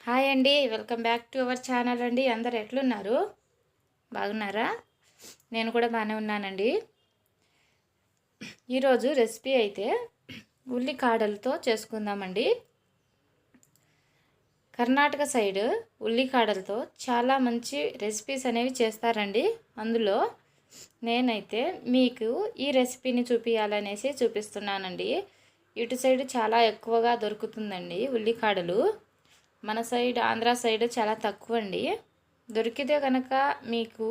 Hi అండి, welcome back to our channel అండి. అందరు ఎట్లున్నారు? బాగున్నారా? నేను కూడా బాగానే ఉన్నానండి. ఈరోజు రెసిపీ అయితే ఉల్లికాడలతో చేసుకుందామండి. కర్ణాటక సైడ్ ఉల్లికాడలతో చాలా మంచి రెసిపీస్ అనేవి చేస్తారండి. అందులో నేనైతే మీకు ఈ రెసిపీని చూపించాలనేసి చూపిస్తున్నానండి. ఇటు సైడ్ చాలా ఎక్కువగా దొరుకుతుందండి ఉల్లికాడలు. మన సైడ్ ఆంధ్ర సైడ్ చాలా తక్కువ అండి. దొరికితే కనుక మీకు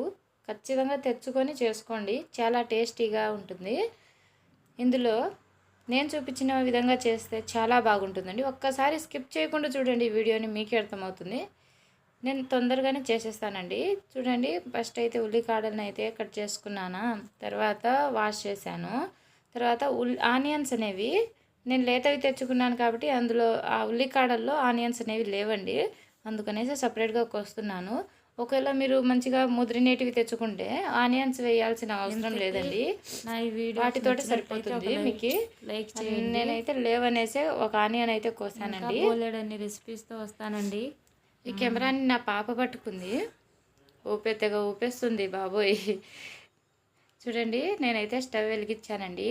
ఖచ్చితంగా తెచ్చుకొని చేసుకోండి, చాలా టేస్టీగా ఉంటుంది. ఇందులో నేను చూపించిన విధంగా చేస్తే చాలా బాగుంటుందండి. ఒక్కసారి స్కిప్ చేయకుండా చూడండి వీడియోని, మీకే అర్థమవుతుంది. నేను తొందరగానే చేసేస్తానండి. చూడండి, ఫస్ట్ అయితే ఉల్లికాడలను అయితే కట్ చేసుకున్నాను, తర్వాత వాష్ చేశాను. తర్వాత ఆనియన్స్ అనేవి నేను లేతవి తెచ్చుకున్నాను కాబట్టి అందులో ఆ ఉల్లికాడల్లో ఆనియన్స్ అనేవి లేవండి, అందుకనేసి సపరేట్గా కోస్తున్నాను. ఒకవేళ మీరు మంచిగా ముదిరినేటివి తెచ్చుకుంటే ఆనియన్స్ వేయాల్సిన అవసరం లేదండి, వాటితోటి సరిపోతుంది మీకు. లైక్ చేయండి. నేనైతే లేవనేసి ఒక ఆనియన్ అయితే కోసానండి. బోలెడన్ని రెసిపీస్తో వస్తానండి. ఈ కెమెరాని నా పాప పట్టుకుంది, ఊపేత్తగా ఊపేస్తుంది బాబోయ్. చూడండి, నేనైతే స్టవ్ వెలిగించానండి,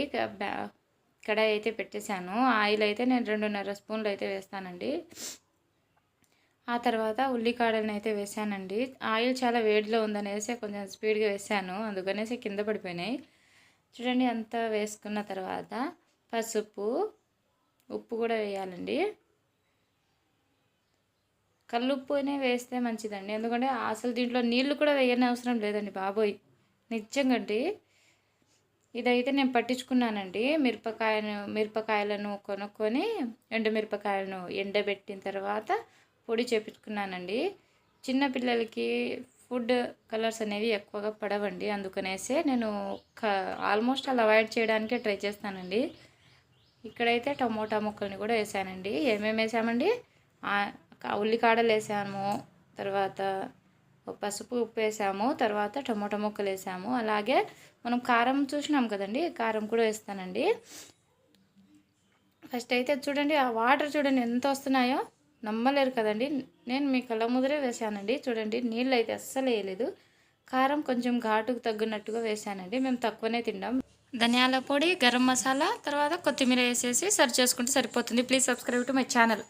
కడాయి అయితే పెట్టేశాను. ఆయిల్ అయితే నేను 2.5 స్పూన్లు అయితే వేస్తానండి. ఆ తర్వాత ఉల్లికాడలను అయితే వేసానండి. ఆయిల్ చాలా వేడిలో ఉందనేసి కొంచెం స్పీడ్గా వేసాను, అందుకనేసి కింద పడిపోయినాయి. చూడండి, అంతా వేసుకున్న తర్వాత పసుపు, ఉప్పు కూడా వేయాలండి. కల్లుప్పునే వేస్తే మంచిదండి, ఎందుకంటే అసలు దీంట్లో నీళ్లు కూడా వేయని అవసరం లేదండి బాబోయ్, నిజంగా. ఇదైతే నేను పట్టించుకున్నానండి. మిరపకాయలను కొనుక్కొని ఎండుమిరపకాయలను ఎండబెట్టిన తర్వాత పొడి చేపించుకున్నానండి. చిన్నపిల్లలకి ఫుడ్ కలర్స్ అనేవి ఎక్కువగా పడవండి, అందుకనేసే నేను ఆల్మోస్ట్ అలా అవాయిడ్ చేయడానికే ట్రై చేస్తానండి. ఇక్కడైతే టమోటా ముక్కల్ని కూడా వేసానండి. ఏమేమి వేసామండి? ఉల్లికాడలు వేసాము, తర్వాత పసుపు, ఉప్పు వేసాము, తర్వాత టమోటా ముక్కలు వేసాము. అలాగే మనం కారం చూసినాం కదండి, కారం కూడా వేస్తానండి. ఫస్ట్ అయితే చూడండి, ఆ వాటర్ చూడండి ఎంత వస్తున్నాయో, నమ్మలేరు కదండి. నేను మీ కళ్ళ ముదిరే వేసానండి. చూడండి, నీళ్ళు అయితే అస్సలు వేయలేదు. కారం కొంచెం ఘాటుకు తగ్గినట్టుగా వేసానండి, మేము తక్కువనే తింటాం. ధనియాల పొడి, గరం మసాలా, తర్వాత కొత్తిమీర వేసేసి సర్వ్ చేసుకుంటే సరిపోతుంది. Please subscribe to my channel.